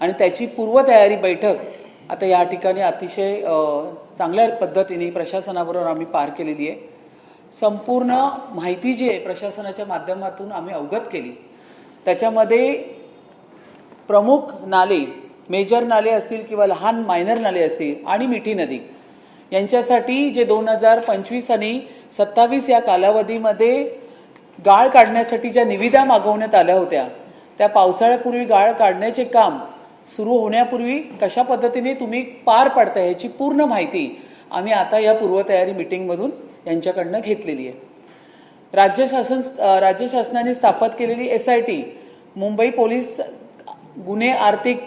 आणि त्याची पूर्वतयारी बैठक आता या ठिकाणी अतिशय चांगल्या पद्धतीने प्रशासनाबरोबर आम्ही पार केलेली आहे। संपूर्ण माहिती जी आहे प्रशासनाच्या माध्यमातून आम्ही अवगत केली, त्याच्यामध्ये प्रमुख नाले, मेजर नाले असतील किंवा लहान मायनर नाले असतील आणि मिठी नदी यांच्यासाठी जे 2025 आणि 27 या कालावधीमध्ये गाळ काढण्यासाठी ज्या निविदा मागवण्यात आल्या होत्या, त्या पावसाळ्यापूर्वी गाळ काढण्याचे काम सुरू होण्यापूर्वी कशा पद्धतीने तुम्ही पार पडताय याची पूर्ण माहिती आम्ही आता या पूर्वतयारी मीटिंगमधून यांच्याकडनं घेतलेली आहे। राज्य शासनाने स्थापित केलेली SIT, मुंबई पोलीस गुन्हे आर्थिक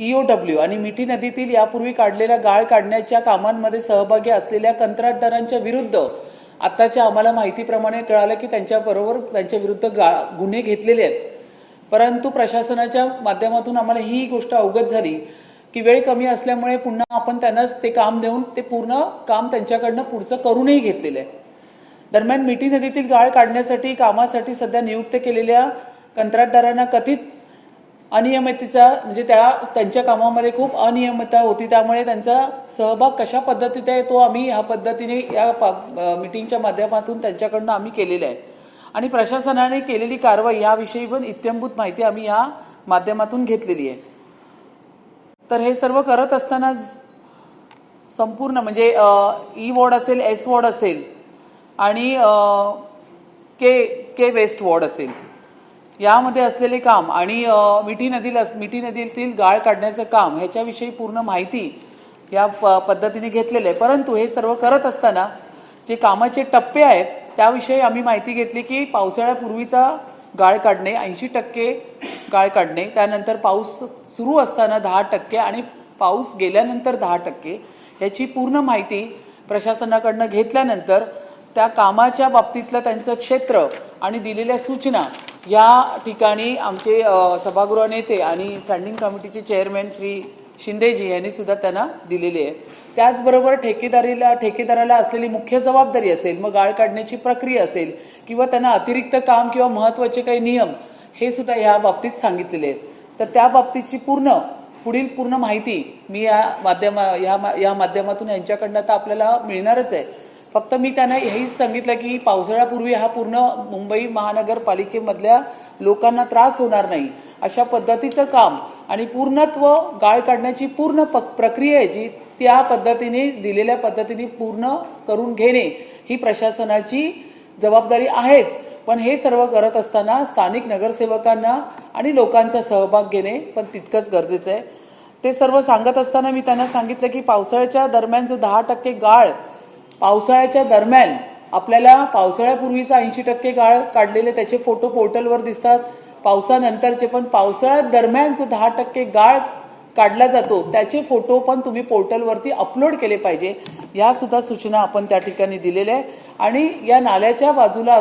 EOW आणि मिठी नदीतील यापूर्वी काढलेल्या गाळ काढण्याच्या कामांमध्ये सहभागी असलेल्या कंत्राटदारांच्या विरुद्ध आताच्या आम्हाला माहितीप्रमाणे कळालं की त्यांच्याबरोबर त्यांच्या विरुद्ध गुन्हे घेतलेले आहेत। परंतु प्रशासनाच्या माध्यमातून आम्हाला ही गोष्ट अवगत झाली की वेळ कमी असल्यामुळे पुन्हा आपण त्यांनाच ते काम देऊन ते पूर्ण काम त्यांच्याकडनं पुढचं करूनही घेतलेलं आहे। दरम्यान मिठी नदीतील गाळ काढण्यासाठी कामासाठी सध्या नियुक्त केलेल्या कंत्राटदारांना कथित अनियमिततेचा म्हणजे त्यांच्या कामामध्ये खूप अनियमितता होती, त्यामुळे त्यांचा सहभाग कशा पद्धतीत आहे तो आम्ही ह्या पद्धतीने या मीटिंगच्या माध्यमातून त्यांच्याकडनं आम्ही केलेला आहे आणि प्रशासनाने केलेली कारवाई याविषयी पण इत्थंभूत माहिती आम्ही या माध्यमातून घेतलेली आहे। तर हे सर्व करत असताना संपूर्ण म्हणजे E वॉर्ड असेल, S वॉर्ड असेल आणि के वेस्ट वॉर्ड असेल, यामध्ये असलेले काम आणि मिठी नदीतील गाळ काढण्याचं काम ह्याच्याविषयी पूर्ण माहिती या पद्धतीने घेतलेलं आहे। परंतु हे सर्व करत असताना जे कामाचे टप्पे आहेत त्याविषयी आम्ही माहिती घेतली की पावसाळ्यापूर्वीचा गाळ काढणे 80% गाळ काढणे, त्यानंतर पाऊस सुरू असताना 10% आणि पाऊस गेल्यानंतर 10% याची पूर्ण माहिती प्रशासनाकडनं घेतल्यानंतर त्या कामाच्या बाबतीतलं त्यांचं क्षेत्र आणि दिलेल्या सूचना या ठिकाणी आमचे सभागृह नेते आणि स्टँडिंग कमिटीचे चेअरमॅन श्री शिंदेजी यांनी सुद्धा त्यांना दिलेले आहेत। त्याचबरोबर ठेकेदाराला असलेली मुख्य जबाबदारी असेल, मग गाळ काढण्याची प्रक्रिया असेल किंवा त्यांना अतिरिक्त काम किंवा महत्त्वाचे काही नियम हे सुद्धा या बाबतीत सांगितलेले आहेत। तर त्या बाबतीची पुढील पूर्ण माहिती मी या माध्यमातून यांच्याकडनं आता आपल्याला मिळणारच आहे। फक्त मी त्यांना हेच सांगितलं की पावसाळ्यापूर्वी हा पूर्ण मुंबई महानगरपालिकेमधल्या लोकांना त्रास होणार नाही अशा पद्धतीचं काम आणि पूर्णत्व गाळ काढण्याची पूर्ण प्रक्रिया आहे जी त्या पद्धतीने दिलेल्या पद्धतीने पूर्ण करून घेणे ही प्रशासनाची जबाबदारी आहेच। पण हे सर्व करत असताना स्थानिक नगरसेवकांना आणि लोकांचा सहभाग घेणे पण तितकंच गरजेचं आहे। ते सर्व सांगत असताना मी त्यांना सांगितलं की पावसाळ्याच्या दरम्यान जो 10% गाळ पावसाळ्याच्या दरम्यान आपल्याला पावसाळ्यापूर्वीचा 80% गाळ काढलेले त्याचे फोटो पोर्टलवर दिसतात, पावसानंतरचे पण पावसाळ्यात दरम्यान जो 10% गाळ काढला जातो त्याचे फोटो पण तुम्ही पोर्टलवरती अपलोड केले पाहिजे, या सुद्धा सूचना आपण त्या ठिकाणी दिलेल्या आहे। आणि या नाल्याच्या बाजूला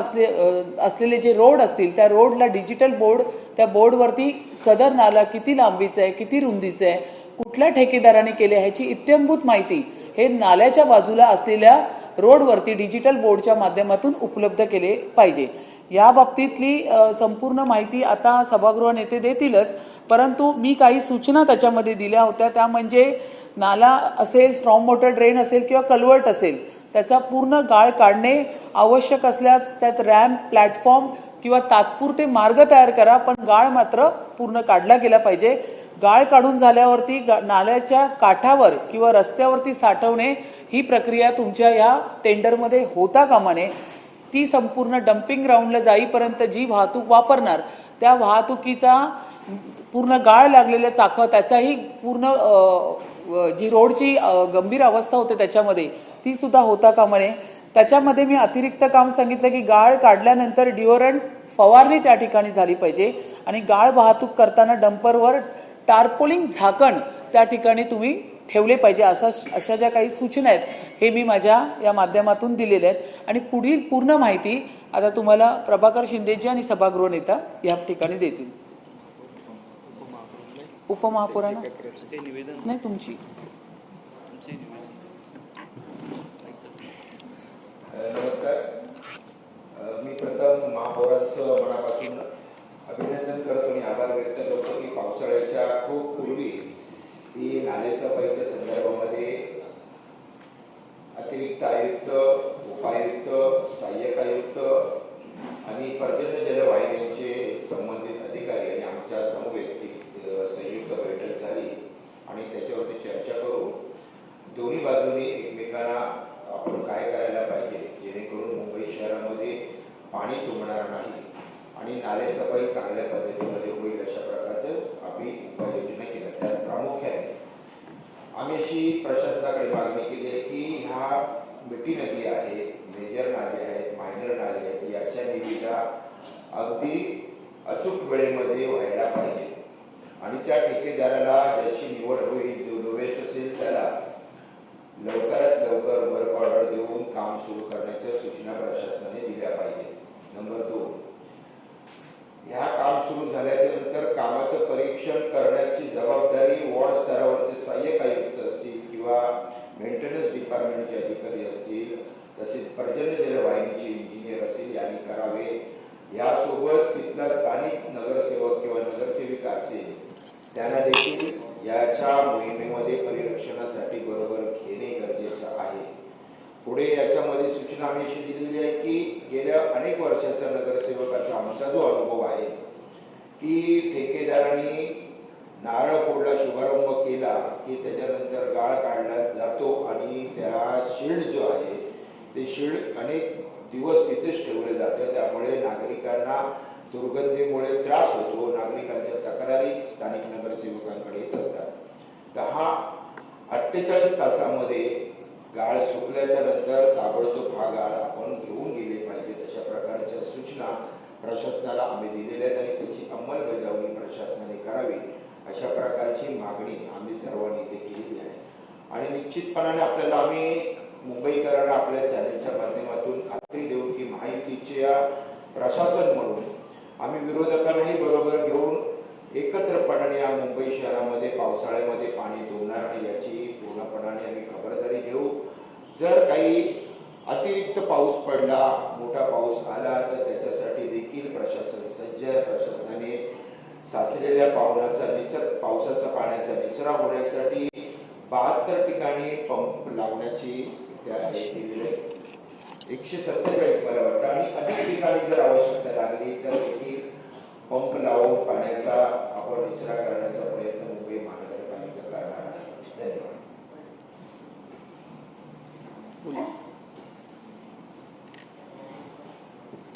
असलेले जे रोड असतील त्या रोडला डिजिटल बोर्ड, त्या बोर्डवरती सदर नाला किती लांबीचा आहे, किती रुंदीचा आहे, कुठल्या ठेकेदाराने केले ह्याची इत्थंभूत माहिती हे नाल्याच्या बाजूला असलेल्या रोडवरती डिजिटल बोर्डच्या माध्यमातून उपलब्ध केले पाहिजे। या बाबतीतली संपूर्ण माहिती आता सभागृह नेते देतीलच, परंतु मी काही सूचना त्याच्यामध्ये दिल्या होत्या, त्या म्हणजे नाला असेल, स्ट्रॉंग वॉटर ड्रेन असेल किंवा कल्वर्ट असेल त्याचा पूर्ण गाळ काढणे, आवश्यक असल्यास त्यात रॅम्प, प्लॅटफॉर्म किंवा तात्पुरते मार्ग तयार करा, पण गाळ मात्र पूर्ण काढला गेला पाहिजे। गाळ काढून झाल्यावरती नाल्याच्या काठावर किंवा रस्त्यावरती साठवणे ही प्रक्रिया तुमच्या या टेंडरमध्ये होता कामा नये। ती संपूर्ण डम्पिंग ग्राउंडला जाईपर्यंत जी वाहतूक वापरणार त्या वाहतुकीचा पूर्ण गाळ लागलेल्या चाकं त्याचाही पूर्ण जी रोडची गंभीर अवस्था होते त्याच्यामध्ये ती सुद्धा होता कामा नये। त्याच्यामध्ये मी अतिरिक्त काम सांगितलं की गाळ काढल्यानंतर डिओरंट फवारणी त्या ठिकाणी झाली पाहिजे आणि गाळ वाहतूक करताना डंपरवर टार्पोलिंग झाकण त्या ठिकाणी तुम्ही ठेवले पाहिजे, अशा ज्या काही सूचना आहेत हे मी माझ्या या माध्यमातून दिलेल्या आहेत। आणि पुढील पूर्ण माहिती आता तुम्हाला प्रभाकर शिंदेजी आणि सभागृह नेता या ठिकाणी देतील। उपमहापौरांना नाही तुमची नमस्कार, मी प्रथम महापौरांचं मनापासून अभिनंदन करतो आणि आभार व्यक्त करतो की पावसाळ्याच्या खूप पूर्वी ही नालेसफाईच्या संदर्भामध्ये अतिरिक्त आयुक्त, उपायुक्त, सहाय्यक आयुक्त आणि पर्जन्य जलवाहिन्यांचे संबंधित अधिकारी आणि आमच्या समवेत संयुक्त बैठक झाली आणि त्याच्यावरती चर्चा करून दोन्ही बाजूनी एकमेकांना आपण काय करायला पाहिजे जेणेकरून मुंबई शहरामध्ये पाणी तुंबणार नाही आणि नाले सफाई चांगल्या पद्धतीमध्ये होईल अशा प्रकारचं आम्ही उपाययोजना केल्या. त्यात प्रामुख्याने आम्ही अशी प्रशासनाकडे मागणी केली आहे की ह्या मिठी नदी आहे, मेजर नाले आहेत, मायनर नाले आहेत, याच्या निविदा अगदी अचूक वेळेमध्ये व्हायला पाहिजे आणि त्या ठेकेदाराला ज्याची निवड होईल, जो लोवेस्ट असेल त्याला लवकरात लवकर वर्क ऑर्डर देऊन काम सुरू करण्याच्या सूचना प्रशासनाने दिल्या पाहिजे. नंबर 2, ह्या काम सुरू झाल्याच्या नंतर कामाचं परीक्षण करण्याची जबाबदारी वॉर्ड स्तरावरचे सहाय्यक आयुक्त असतील किंवा मेंटेनन्स डिपार्टमेंटचे अधिकारी असतील, तसेच पर्जन्य जलवाहिनीचे इंजिनियर असतील यांनी करावे. यासोबत तिथला स्थानिक नगरसेवक किंवा नगरसेविका असेल त्यांना देखील याच्या मोहिमेमध्ये परिरक्षणासाठी बरोबर घेणे गरजेचं आहे. पुढे याच्यामध्ये सूचना आम्ही अशी दिलेली आहे की गेल्या अनेक वर्षाचा नगरसेवकाचा आमचा जो अनुभव आहे की ठेकेदारांनी नारळ फोडला शुभारंभ केला की त्याच्यानंतर गाळ काढला जातो आणि त्या शील्ड जो आहे ते शील्ड अनेक दिवस तिथेच ठेवले जाते. त्यामुळे नागरिकांना दुर्गंधीमुळे त्रास होतो. नागरिकांच्या तक्रारी स्थानिक नगरसेवकांकडे येत असतात. 48 तासामध्ये गाळ सुकल्याच्या नंतर ताबडतोब हा गाळ आपण घेऊन गेले पाहिजे अशा प्रकारच्या सूचना प्रशासनाला आम्ही दिलेल्या आहेत आणि त्याची अंमलबजावणी प्रशासनाने करावी अशा प्रकारची मागणी आम्ही सर्वांनी इथे केलेली आहे. आणि निश्चितपणाने आपल्याला आम्ही मुंबईकरांना आपल्या चॅनेलच्या माध्यमातून खात्री देऊ की माहितीच्या प्रशासन म्हणून आम्ही विरोधकांनाही बरोबर घेऊन एकत्रपणाने या मुंबई शहरामध्ये पावसाळ्यामध्ये पाणी तुंबणार नाही याची पूर्णपणाने आम्ही खबरदारी घेऊ. जर काही अतिरिक्त पाऊस पडला, मोठा पाऊस आला तर त्याच्यासाठी देखील प्रशासन सज्ज आहे. प्रशासनाने साचलेल्या पावसाचा पाण्याचा निचरा होण्यासाठी 72 ठिकाणी पंप लावण्याची केलेली आहे. 147 मला वाटतं आणि अधिक ठिकाणी जर आवश्यकता लागली तर देखील पंप लावून पाण्याचा आपण निचरा करण्याचा प्रयत्न मुंबई महानगरपालिका करणार आहे. धन्यवाद.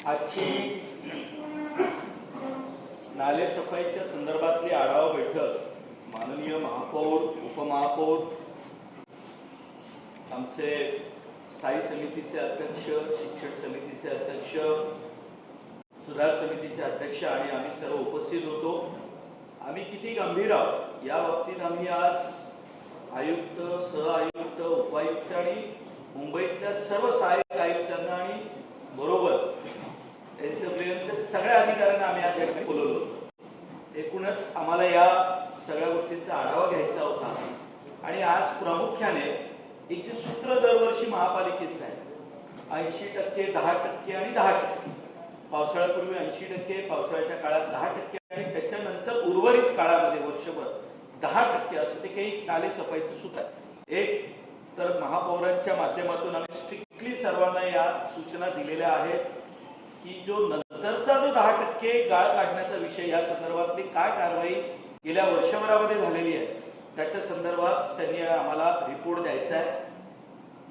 आजची नाले सफाईच्या संदर्भातली आढावा बैठक माननीय महापौर, उपमहापौर, आमचे स्थायी समितीचे अध्यक्ष, शिक्षण समितीचे अध्यक्ष, सुधार समितीचे अध्यक्ष आणि आम्ही सर्व उपस्थित होतो. आम्ही किती गंभीर आहोत या बाबतीत आम्ही आज आयुक्त, सहआयुक्त, उपायुक्त आणि मुंबईतल्या सर्व सहाय्यक आयुक्तांना आणि बरोबर त्यांच्यापर्यंत सगळ्या अधिकाऱ्यांना आम्ही आज ठिकाणी बोलवलं होतं. एकूणच आम्हाला या सगळ्या गोष्टींचा आढावा घ्यायचा होता आणि आज प्रामुख्याने एक जे सूत्र दरवर्षी महापालिकेचं आहे 80%, 10% आणि 10%. पावसाळ्यापूर्वी 80%, पावसाळ्याच्या काळात 10% आणि त्याच्यानंतर उर्वरित काळामध्ये वर्षभर 10% असं ते काही नाले सफाईचं सूत्र आहे. एक तर महापौरांच्या माध्यमातून आम्ही स्ट्रिक्टली सर्वांना या सूचना दिलेल्या आहेत की जो नंतरचा जो 10% गाळ काढण्याचा विषय या संदर्भातली काय कारवाई गेल्या वर्षभरामध्ये झालेली आहे त्याच्या संदर्भात त्यांनी आम्हाला रिपोर्ट द्यायचा आहे.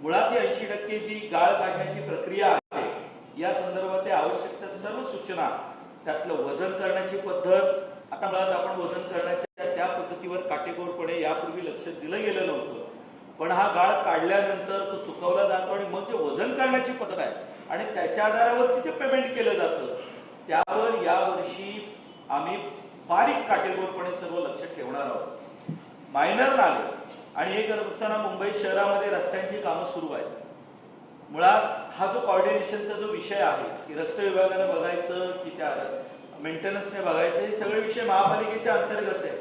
मुळात ही 80% जी गाळ काढण्याची प्रक्रिया आहे या संदर्भात आवश्यक त्या सर्व सूचना, त्यातलं वजन करण्याची पद्धत, आता मुळात आपण वजन करण्याच्या त्या पद्धतीवर काटेकोरपणे यापूर्वी लक्ष दिलं गेलं नव्हतं. पण हा गाळ काढल्यानंतर तो सुकवला जातो आणि मग जे वजन करण्याची पद्धत आहे आणि त्याच्या आधारावर तिथे पेमेंट केलं जातं त्यावर यावर्षी आम्ही बारीक काटेकोरपणे सर्व लक्ष ठेवणार आहोत. मायनर नाले आणि हे करत असताना मुंबई शहरामध्ये रस्त्यांची कामं सुरू आहेत. मुळात हा जो कॉर्डिनेशनचा जो विषय आहे की रस्ते विभागाने बघायचं की त्या मेंटेनन्सने बघायचं, हे सगळे विषय महापालिकेच्या अंतर्गत आहे.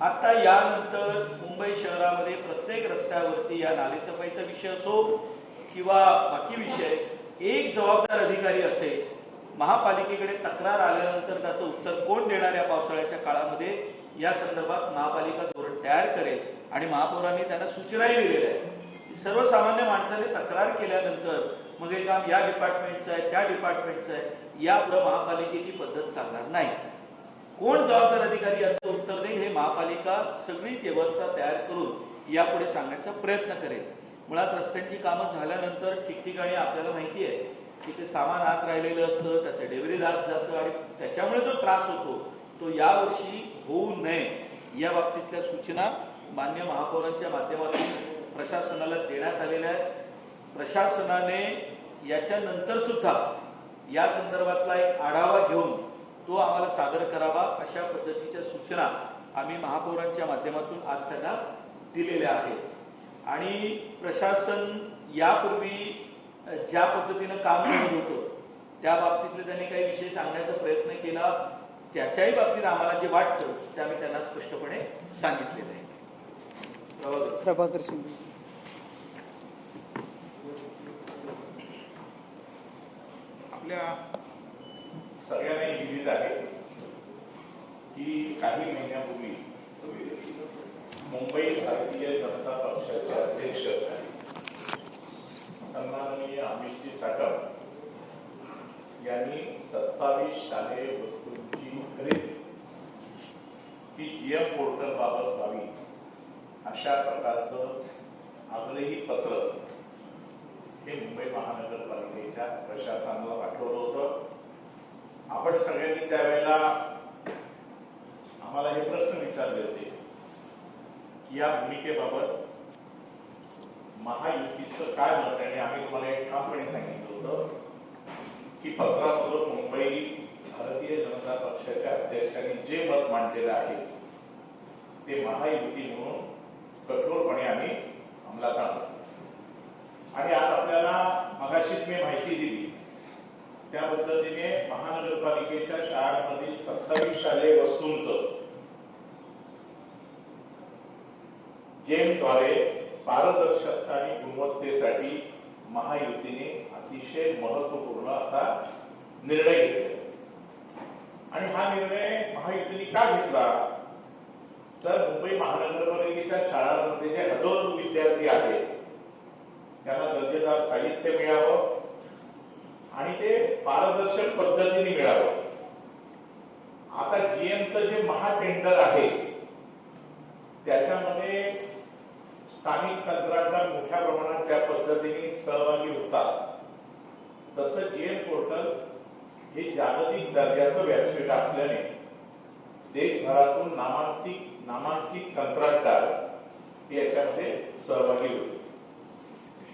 आता यानंतर मुंबई शहरामध्ये प्रत्येक रस्त्यावरती या नालेसफाईचा विषय असो किंवा बाकी विषय एक जबाबदार अधिकारी असेल महापालिकेकडे तक्रार आल्यानंतर त्याचं उत्तर कोण देणार या पावसाळ्याच्या काळामध्ये या संदर्भात महापालिका धोरण तयार करेल आणि महापौरांनी त्यांना सूचनाही दिलेल्या आहेत. सर्वसामान्य माणसाने तक्रार केल्यानंतर मग हे काम या डिपार्टमेंटचं आहे त्या डिपार्टमेंटचं आहे यापुढे महापालिकेची पद्धत चालणार नाही. कोण जबाबदार अधिकारी याचं उत्तर देईल हे महापालिका सगळी व्यवस्था तयार करून यापुढे सांगण्याचा प्रयत्न करेल. मुळात रस्त्यांची कामं झाल्यानंतर ठिकठिकाणी आपल्याला माहिती आहे की ते सामान आत राहिलेलं असतं, त्याचं डेव्हरेज आत जातं आणि त्याच्यामुळे जो त्रास होतो तो यावर्षी होऊ नये या बाबतीतल्या सूचना मान्य महापौरांच्या माध्यमातून प्रशासनाला देण्यात आलेल्या आहेत. प्रशासनाने याच्यानंतर सुद्धा या संदर्भातला एक आढावा घेऊन तो आम्हाला सादर करावा अशा पद्धतीच्या सूचना आम्ही महापौरांच्या माध्यमातून आज त्यांना दिलेल्या आहेत. आणि प्रशासन यापूर्वी ज्या पद्धतीनं काम करत होतं त्या बाबतीतले त्यांनी काही विषय सांगण्याचा प्रयत्न केला. त्याच्याही बाबतीत आम्हाला जे वाटतं ते आम्ही त्यांना स्पष्टपणे सांगितलेलं आहे. प्रभाकर शिंदे. आपल्या सगळ्यांना विदित आहे की काही महिन्यापूर्वी मुंबई भारतीय जनता पक्षाचे अध्यक्ष सन्माननीय अमितजी साटम यांनी 27 शालेय वस्तूंची खरेदी ही जीएम पोर्टल बाबत व्हावी अशा प्रकारचं आग्रही पत्र हे मुंबई महानगरपालिकेच्या प्रशासनाला पाठवलं होतं. आपण सगळ्यांनी त्यावेळेला आम्हाला हे प्रश्न विचारले होते की या भूमिकेबाबत महायुतीचं काय मत आहे. आणि आम्ही तुम्हाला एक ठामपणे सांगितलं होतं की पत्रामधून मुंबई भारतीय जनता पक्षाच्या अध्यक्षांनी जे मत मांडलेलं आहे ते महायुती म्हणून कठोरपणे आम्ही अंमलात आणू. आणि आज आपल्याला मगाशीच मी माहिती दिली त्या पद्धतीने महानगरपालिकेच्या शाळांमधील 27 शालेय वस्तूंचं जेमद्वारे पारदर्शकता आणि गुणवत्तेसाठी महायुतीने अतिशय महत्वपूर्ण असा निर्णय घेतला. आणि हा निर्णय महायुतीने का घेतला तर मुंबई महानगरपालिकेच्या शाळांमध्ये जे हजारो विद्यार्थी आहेत त्यांना दर्जेदार साहित्य मिळावं आणि ते पारदर्शक पद्धतीने मिळावं. आता जीएमचं जे महाटेंडर आहे त्याच्यामध्ये स्थानिक कंत्राटदार मोठ्या प्रमाणात त्या पद्धतीने सहभागी होतात. तसं जीएम पोर्टल हे जागतिक दर्जाचं व्यासपीठ असल्याने देशभरातून नामांकित कंत्राटदार याच्यामध्ये सहभागी होते.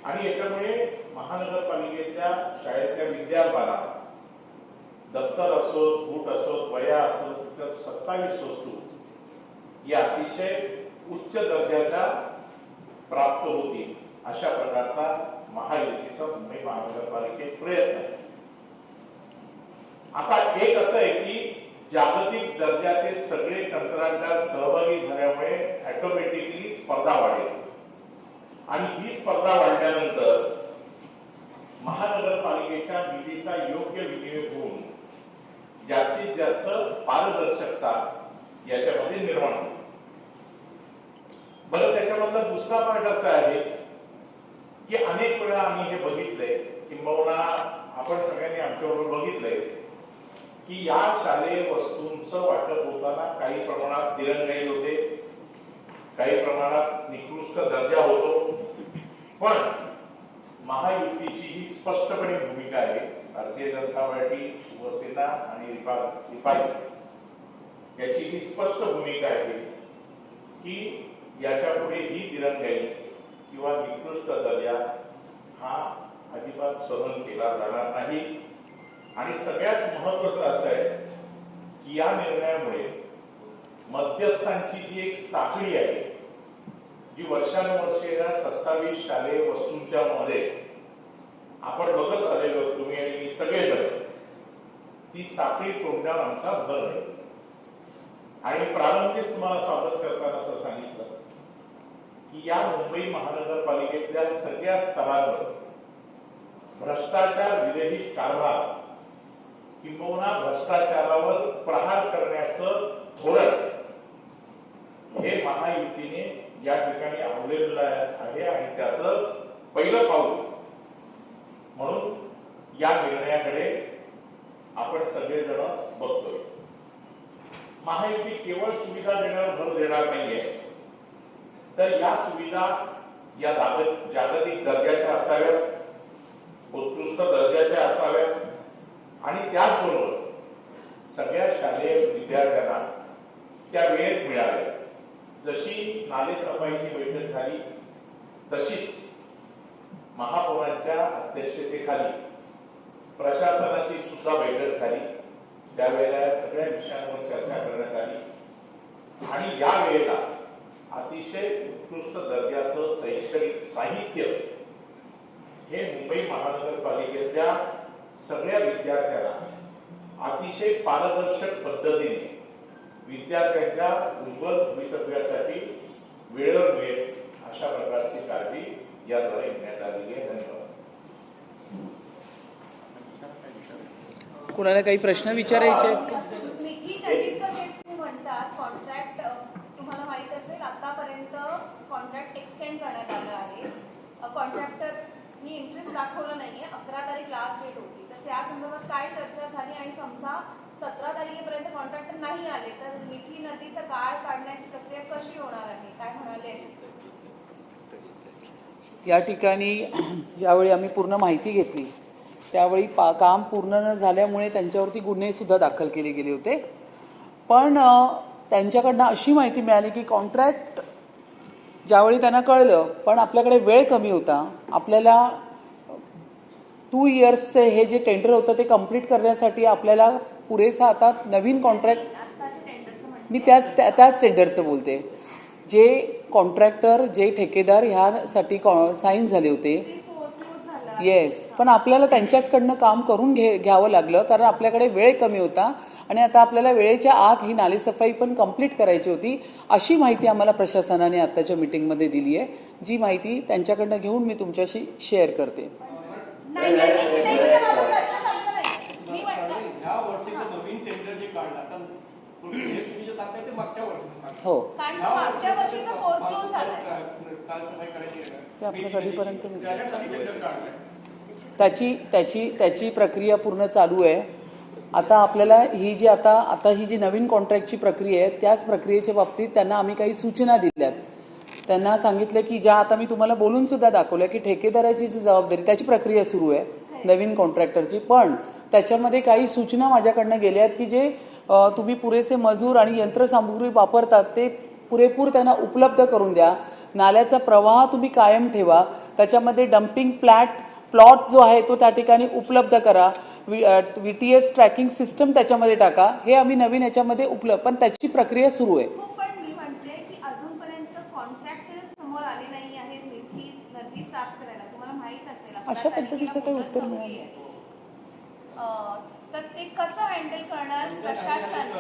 आणि याच्यामुळे महानगरपालिकेच्या शाळेतल्या विद्यार्थ्यांना दप्तर असो, बूट असो, वह्या असो, तर 27 वस्तू या अतिशय उच्च दर्जाच्या प्राप्त होतील अशा प्रकारचा महायुतीचा मुंबई महानगरपालिकेत प्रयत्न आहे. आता एक असं आहे की जागतिक दर्जाचे सगळे कंत्राटदार सहभागी झाल्यामुळे ऑटोमॅटिकली स्पर्धा वाढेल. आणि ही स्पर्धा वाढल्यानंतर महानगरपालिकेच्या निधीचा योग्य विनियोग होऊन जास्तीत जास्त पारदर्शकता याच्यामध्ये निर्माण होईल. बरं, त्याच्यामधला दुसरा भाग असा आहे की अनेक वेळा आम्ही हे बघितलंय, किंबहुना आपण सगळ्यांनी आमच्याबरोबर बघितलंय की या शालेय वस्तूंचं वाटप होताना काही प्रमाणात दिरंगाई होते, काही प्रमाणात निकृष्ट दर्जा होतो. पण महायुतीची ही स्पष्टपणे भूमिका आहे. भारतीय जनता पार्टी, शिवसेना आणि रिपाई याची ही स्पष्ट भूमिका आहे की याच्यापुढे ही दिरंगाई किंवा निकृष्ट दर्जा हा अजिबात सहन केला जाणार नाही. आणि सगळ्यात महत्वाचं असं आहे की या निर्णयामुळे मध्यस्थांची जी एक साखळी आहे जी वर्षानुवर्षे 27 शालेय वस्तूंच्या मध्ये आपण बघत आलेलो, तुम्ही आणि मी सगळेजण, ती साखळी तोडण्यावर आमचा भर आहे. आणि प्रारंभीच तुम्हाला स्वागत करताना असं सांगितलं की या मुंबई महानगरपालिकेतल्या सगळ्या स्तरांवर भ्रष्टाचार विरहित कारभार किंबहुना भ्रष्टाचारावर प्रहार करण्याचं धोरण हे महायुतीने या ठिकाणी अवलंबलेलं आहे आणि त्याचं पहिलं पाऊल म्हणून या निर्णयाकडे आपण सगळेजण बघतोय. महायुती केवळ सुविधा देण्यावर भर देणार नाहीये, तर या सुविधा या जागतिक दर्जाच्या असाव्यात, उत्कृष्ट दर्जाच्या असाव्यात आणि त्याचबरोबर सगळ्या शालेय विद्यार्थ्यांना त्या वेळेत मिळाव्या. जशी नालेसफाईची बैठक झाली तशीच महापौरांच्या अध्यक्षतेखाली प्रशासनाची सुद्धा बैठक झाली. त्यावेळेला सगळ्या विषयांवर चर्चा करण्यात आली आणि या वेळेला अतिशय उत्कृष्ट दर्जाचं शैक्षणिक साहित्य हे मुंबई महानगरपालिकेतल्या सगळ्या विद्यार्थ्यांना अतिशय पारदर्शक पद्धतीने विद्यार्थ्यांच्या उज्ज्वल भवितव्यासाठी वेळेवर मिळेल अशा प्रकारची काळजी याद्वारे घेण्यात आलेली आहे. धन्यवाद. कुणाला काही प्रश्न विचारायचे आहेत का? मिठी नदीचं जे तुम्ही म्हणतात कॉन्ट्रॅक्ट, तुम्हाला माहित असेल आतापर्यंत कॉन्ट्रॅक्ट एक्सटेंड करण्यात आलं आहे. कॉन्ट्रॅक्टरनी इंटरेस्ट दाखवलं नाहीये. 11 तारीख लास्ट डेट होती, तर त्या संदर्भात काय चर्चा झाली आणि समजा 17 तारखेपर्यंत कॉन्ट्रॅक्टर नाही आले तर मिठी नदीचं गाळ काढण्याची प्रक्रिया कशी होणार आहे, काय म्हणाले? या ठिकाणी ज्यावेळी आम्ही पूर्ण माहिती घेतली त्यावेळी काम पूर्ण न झाल्यामुळे त्यांच्यावरती गुन्हे सुद्धा दाखल केले गेले होते. पण त्यांच्याकडनं अशी माहिती मिळाली की कॉन्ट्रॅक्ट ज्यावेळी त्यांना कळलं, पण आपल्याकडे वेळ कमी होता, आपल्याला 2 इयर्सचे हे जे टेंडर होतं ते कंप्लीट करण्यासाठी आपल्याला पुरेसा आता नवीन कॉन्ट्रॅक्ट, मी त्याच टेंडरचं बोलते, जे कॉन्ट्रॅक्टर जे ठेकेदार ह्यासाठी साईन झाले होते. येस, पण आपल्याला त्यांच्याचकडनं काम करून घ्यावं लागलं कारण आपल्याकडे वेळ कमी होता आणि आता आपल्याला वेळेच्या आत ही नालेसफाई पण कंप्लीट करायची होती. अशी माहिती आम्हाला प्रशासनाने आत्ताच्या मीटिंगमध्ये दिली आहे, जी माहिती त्यांच्याकडनं घेऊन मी तुमच्याशी शेअर करते. हो, ते आपलं कधीपर्यंत त्याची प्रक्रिया पूर्ण चालू आहे. आता आपल्याला ही जी नवीन कॉन्ट्रॅक्टची प्रक्रिया आहे त्याच प्रक्रियेच्या बाबतीत त्यांना आम्ही काही सूचना दिल्यात. त्यांना सांगितलं की ज्या आता मी तुम्हाला बोलून सुद्धा दाखवलं की ठेकेदाराची जी जबाबदारी त्याची प्रक्रिया सुरू आहे नवीन कॉन्ट्रॅक्टरची, पण त्याच्यामध्ये काही सूचना माझ्याकडनं गेल्या आहेत की जे तुम्ही पुरेसे मजूर आणि यंत्रसामुग्री वापरतात ते पुरेपूर त्यांना उपलब्ध करून द्या. नाल्याचा प्रवाह तुम्ही कायम ठेवा. त्याच्यामध्ये डम्पिंग प्लॉट जो आहे तो त्या ठिकाणी उपलब्ध करा. VTS ट्रॅकिंग सिस्टम त्याच्यामध्ये टाका. हे आम्ही नवीन याच्यामध्ये उपलब्ध, पण त्याची प्रक्रिया सुरू आहे. पण मी म्हणते की अजूनपर्यंत कॉन्ट्रॅक्टरच समोर आले नाही आहेत मिठी नदी साफ करायला. तुम्हाला माहित असेल अशा पद्धतीचं काही उत्तर मिळालं तर ते कसं हँडल करणार प्रशासन?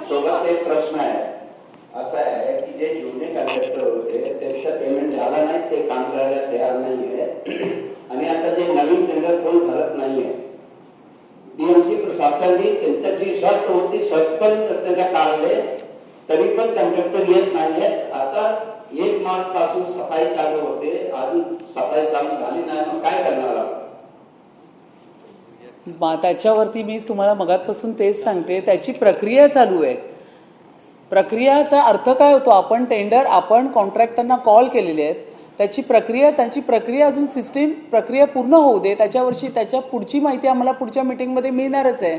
सोबत एक प्रश्न आहे, असा आहे की जे जुने कॉन्ट्रॅक्टर होते त्यांचं पेमेंट झालं नाही, ते काम करायला तयार नाहीये आणि आता जे नवीन टेंडर कोण भरत नाहीये. BMC प्रशासनाने त्यांच्या जी शर्त होती शर्त पण त्याच्या काढले तरी पण कॉन्ट्रॅक्टर येत नाहीये. आता 1 मार्च पासून सफाई चालू होते, अजून सफाई चालू झाली नाही, मग काय करणार आपण? त्याच्यावरती मीच तुम्हाला मगातपासून तेच सांगते, त्याची प्रक्रिया चालू आहे. प्रक्रियाचा अर्थ काय होतो, आपण कॉन्ट्रॅक्टरना कॉल केलेले आहेत, त्याची प्रक्रिया अजून सिस्टीम प्रक्रिया पूर्ण होऊ दे. त्याच्या पुढची माहिती आम्हाला पुढच्या मीटिंगमध्ये मिळणारच आहे.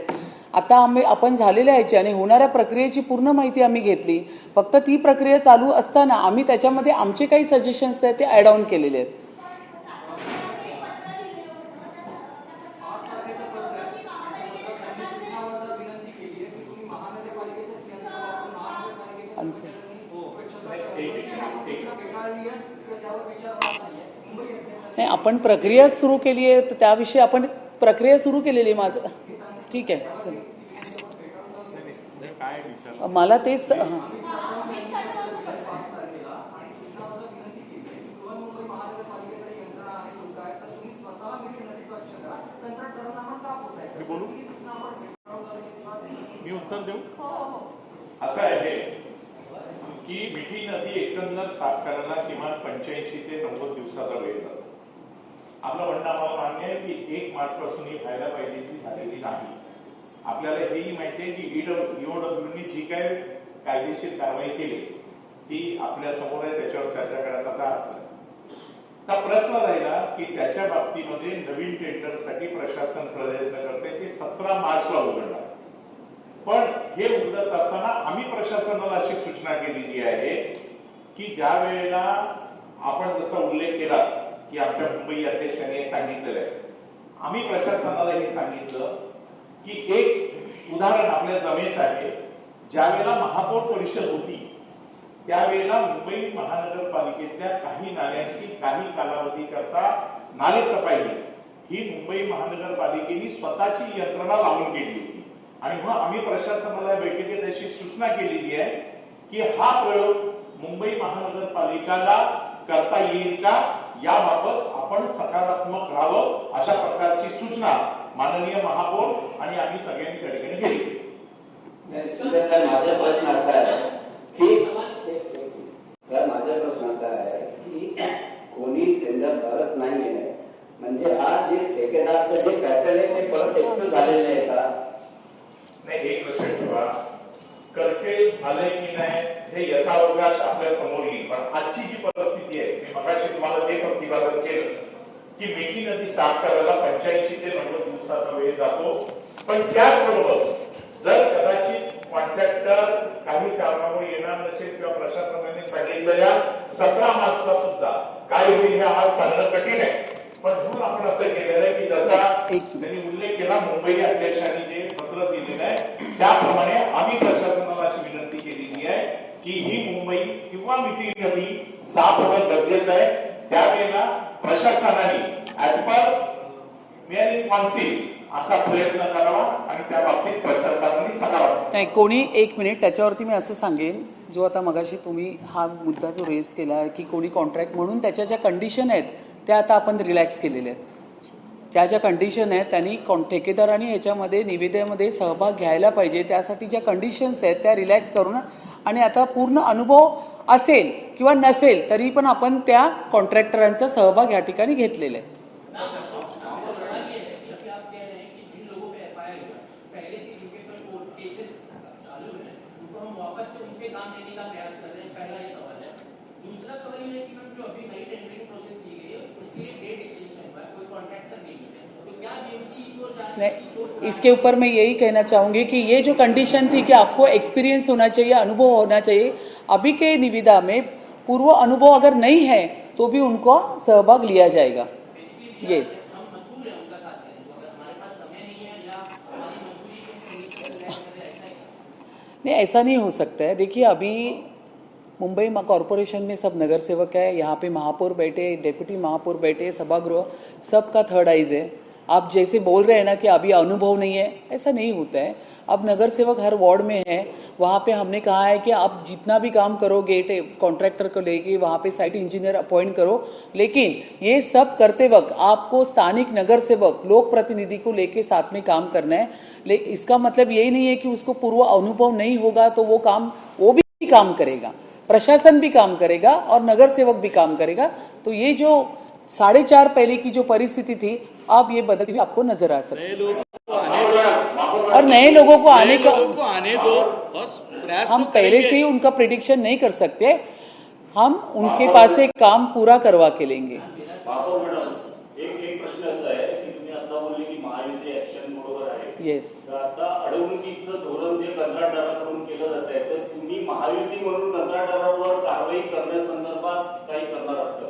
आता आपण झालेल्या याची आणि होणाऱ्या प्रक्रियेची पूर्ण माहिती आम्ही घेतली. फक्त ती प्रक्रिया चालू असताना आम्ही त्याच्यामध्ये आमचे काही सजेशन्स आहेत ते ॲड ऑन केलेले आहेत. नाही, आपण प्रक्रिया सुरू केली आहे तर त्याविषयी आपण प्रक्रिया सुरू केलेली आहे. माझं ठीक आहे, चल मला तेच उत्तर देऊ? हो हो हो. असं आहे की मिठी नदी एकंदर साफ करायला किमान 85 ते 90 दिवसाचा वेळ जातो. आपलं म्हणणं आम्हाला मान्य आहे की 1 मार्च पासून ही व्हायला पाहिजे ती झालेली नाही. आपल्याला हेही माहिती आहे की ईओडब्ल्यूनी जी काय कायदेशीर कारवाई केली ती आपल्या समोर आहे, त्याच्यावर चर्चा करण्यात आता आता प्रश्न राहिला की त्याच्या बाबतीमध्ये नवीन टेंडरसाठी प्रशासन प्रयत्न करते ते 17 मार्चला उघडणार. पण हे उघडत असताना आम्ही प्रशासनाला अशी सूचना केलेली आहे की ज्या वेळेला आपण जसा उल्लेख केला की आमच्या मुंबई अध्यक्षांनी सांगितलेलं आहे, आम्ही प्रशासनाला हे सांगितलं की एक उदाहरण आपल्या जमेस आहे. ज्या वेळेला महापौर परिषद होती त्यावेळेला मुंबई महानगरपालिकेतल्या काही नाल्यांची काही कालावधी करता नाले सफाई ही मुंबई महानगरपालिकेने स्वतःची यंत्रणा लावून केली होती. आणि मग आम्ही प्रशासनाला बैठकीत अशी सूचना केलेली आहे की हा प्रयोग मुंबई महानगरपालिकेला करता येईल का याबाबत आपण सकारात्मक राहावं, अशा प्रकारची सूचना माननीय महापौर आणि आम्ही सगळ्यांनी त्या ठिकाणी केली. माझा प्रश्न असा आहे की कोणी टेंडर भरत नाहीये म्हणजे हा जे ठेकेदारचं जे पॅटर्न आहे ते परत एक्सप्रेस झालेलं आहे का? नाही, एक लक्षात ठेवा, कर्तव्य झालंय की नाही हे यथावकाश आपल्या समोर येईल. पण आजची जी परिस्थिती आहे, मी मगाशी तुम्हाला ते प्रतिपादन केलं की मिठी नदी साफ करायला 85 ते 90 दिवसाचा वेळ जातो. पण त्याचबरोबर जर कदाचित कॉन्ट्रॅक्टर काही कारणामुळे येणार नसेल किंवा प्रशासनाने सांगितलेल्या 17 मार्चला सुद्धा काय होईल हे आज सांगणं कठीण आहे. पण म्हणून आपण असं केलेलं आहे की जसा त्यांनी उल्लेख केला मुंबई अध्यक्षांनी जे पत्र दिलेलं आहे त्याप्रमाणे आम्ही प्रशासनाला अशी विनंती केलेली आहे की ही मुंबई किंवा मिठी नदी साफ होणं गरजेचं आहे. त्यावेळेला प्रशासनाने as per mayor in council असा प्रयत्न करावा आणि त्या बाबतीत प्रशासनाने सकारात्मक. नाही, कोणी 1 मिनिट त्याच्यावरती मी असं सांगेन, जो आता मगाशी तुम्ही हा मुद्दा जो रेज केला आहे की कोणी कॉन्ट्रॅक्ट म्हणून त्याच्या ज्या कंडिशन आहेत त्या आता आपण रिलॅक्स केलेल्या आहेत. ज्या कंडिशन आहेत त्यांनी ठेकेदारांनी याच्यामध्ये निविदेमध्ये सहभाग घ्यायला पाहिजे. त्यासाठी ज्या कंडिशन्स आहेत त्या रिलॅक्स करून आणि आता पूर्ण अनुभव असेल किंवा नसेल तरी पण आपण त्या कॉन्ट्रॅक्टरांचा सहभाग या ठिकाणी घेतलेला आहे. नहीं, इसके ऊपर मैं यही कहना चाहूँगी कि ये जो कंडीशन थी कि आपको एक्सपीरियंस होना चाहिए, अनुभव होना चाहिए, अभी के निविदा में पूर्व अनुभव अगर नहीं है तो भी उनको सहभाग लिया जाएगा. ये नहीं, ऐसा नहीं हो सकता है. देखिए, अभी मुंबई कॉरपोरेशन में सब नगर सेवक है, यहाँ पे महापौर बैठे, डेप्यूटी महापौर बैठे, सभागृह सबका थर्ड आइज है. आप जैसे बोल रहे हैं ना कि अभी अनुभव नहीं है, ऐसा नहीं होता है. अब नगर सेवक हर वार्ड में है, वहाँ पे हमने कहा है कि आप जितना भी काम करोगे कॉन्ट्रैक्टर को लेके वहाँ पे साइट इंजीनियर अपॉइंट करो, लेकिन ये सब करते वक्त आपको स्थानिक नगर सेवक लोक प्रतिनिधि को लेके साथ में काम करना है. इसका मतलब यही नहीं है कि उसको पूर्व अनुभव नहीं होगा तो वो भी काम करेगा, प्रशासन भी काम करेगा और नगर सेवक भी काम करेगा. तो ये जो 4.5 पहले की जो परिस्थिति थी अब ये बदलती हुई आपको नजर आ सकती है. और नए लोगों को आने दो, बस हम पहले से ही उनका प्रिडिक्शन नहीं कर सकते. हम उनके पास से काम पूरा करवा के लेंगे. एक प्रश्न असा आहे की तुम्ही आता बोलले की महायुती ऍक्शन मोडवर आहे. येस, आता अडवणुकीचं धोरण जे कंत्राटदाराकडून केलं जात आहे तर तुम्ही महायुती म्हणून कंत्राटदारावर कारवाई करण्यासंदर्भात काही करणार आहात का?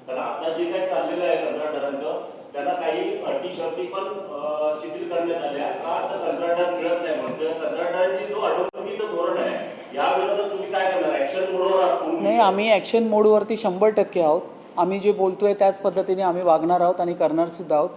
कारण आता जे काही चाललेलं आहे कंत्राटदारांचं त्यांना काही अटी शर्ती पण शिथिल करण्यात आल्या का तर कंत्राटदार मिळत नाही म्हणून कंत्राटदारांची जो अडवणुकीचं धोरण आहे या विरोधात तुम्ही काय करणार? ऍक्शन मोडवर आहात? नाही, आम्ही ऍक्शन मोडवरती 100% आहोत. आम्ही जे बोलतोय त्याच पद्धतीने आम्ही वागणार आहोत आणि करणार सुद्धा आहोत.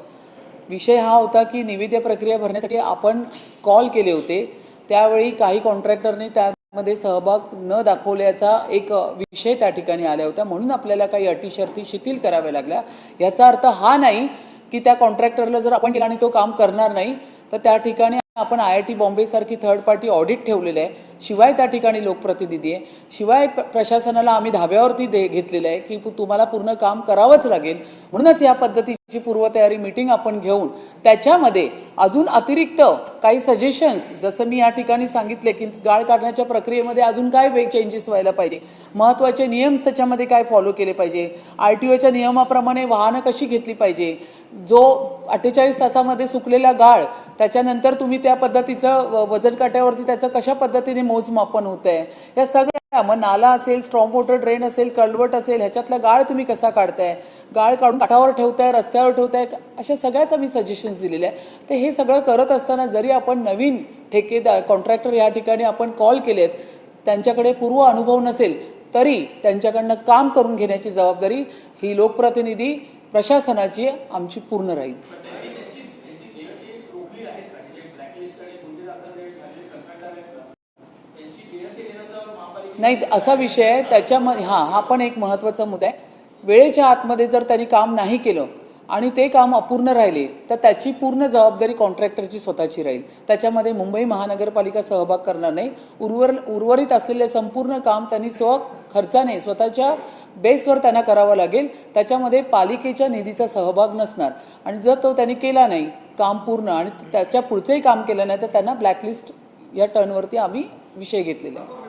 विषय हा होता की निविदा प्रक्रिया भरण्यासाठी आपण कॉल केले होते, त्यावेळी काही कॉन्ट्रॅक्टरने त्यामध्ये सहभाग न दाखवल्याचा एक विषय त्या ठिकाणी आल्या होत्या, म्हणून आपल्याला काही अटी शर्ती शिथिल कराव्या लागल्या. याचा अर्थ हा नाही की त्या कॉन्ट्रॅक्टरला जर आपण केला आणि तो काम करणार नाही तर त्या ठिकाणी आपण IIT बॉम्बे सारखी थर्ड पार्टी ऑडिट ठेवलेलं आहे, शिवाय त्या ठिकाणी लोकप्रतिनिधी आहे, शिवाय प्रशासनाला आम्ही धाब्यावरती घेतलेलं आहे की तुम्हाला पूर्ण काम करावंच लागेल. म्हणूनच या पद्धतीची पूर्वतयारी मीटिंग आपण घेऊन त्याच्यामध्ये अजून अतिरिक्त काही सजेशन्स, जसं मी या ठिकाणी सांगितले की गाळ काढण्याच्या प्रक्रियेमध्ये अजून काय चेंजेस व्हायला पाहिजे, महत्त्वाचे नियम त्याच्यामध्ये काय फॉलो केले पाहिजे, RTOच्या नियमाप्रमाणे वाहनं कशी घेतली पाहिजे, जो 48 तासामध्ये सुकलेला गाळ त्याच्यानंतर तुम्ही त्या पद्धतीचं वजन काट्यावरती त्याचं कशा पद्धतीने मोजमापन होत आहे, या सगळ्या, मग नाला असेल, स्ट्रॉंग वॉटर ड्रेन असेल, कल्वर्ट असेल, ह्याच्यातला गाळ तुम्ही कसा काढताय, गाळ काढून काठावर ठेवताय, रस्त्यावर ठेवताय, अशा सगळ्याच आम्ही सजेशन्स दिलेले आहे. तर हे सगळं करत असताना जरी आपण नवीन ठेकेदार कॉन्ट्रॅक्टर या ठिकाणी आपण कॉल केलेत, त्यांच्याकडे पूर्व अनुभव नसेल तरी त्यांच्याकडनं काम करून घेण्याची जबाबदारी ही लोकप्रतिनिधी प्रशासनाची आमची पूर्ण राहील. नाही, असा विषय आहे त्याच्यामध्ये. हा पण एक महत्त्वाचा मुद्दा आहे. वेळेच्या आतमध्ये जर त्यांनी काम नाही केलं आणि ते काम अपूर्ण राहिले तर त्याची पूर्ण जबाबदारी कॉन्ट्रॅक्टरची स्वतःची राहील. त्याच्यामध्ये मुंबई महानगरपालिका सहभाग करणार नाही. उर्वरित असलेले संपूर्ण काम त्यांनी खर्चाने स्वतःच्या बेसवर त्यांना करावं लागेल. त्याच्यामध्ये पालिकेच्या निधीचा सहभाग नसणार. आणि जर तो त्यांनी केला नाही काम पूर्ण आणि त्याच्या पुढचंही काम केलं नाही तर त्यांना ब्लॅकलिस्ट या टर्नवरती आम्ही विषय घेतलेला आहे.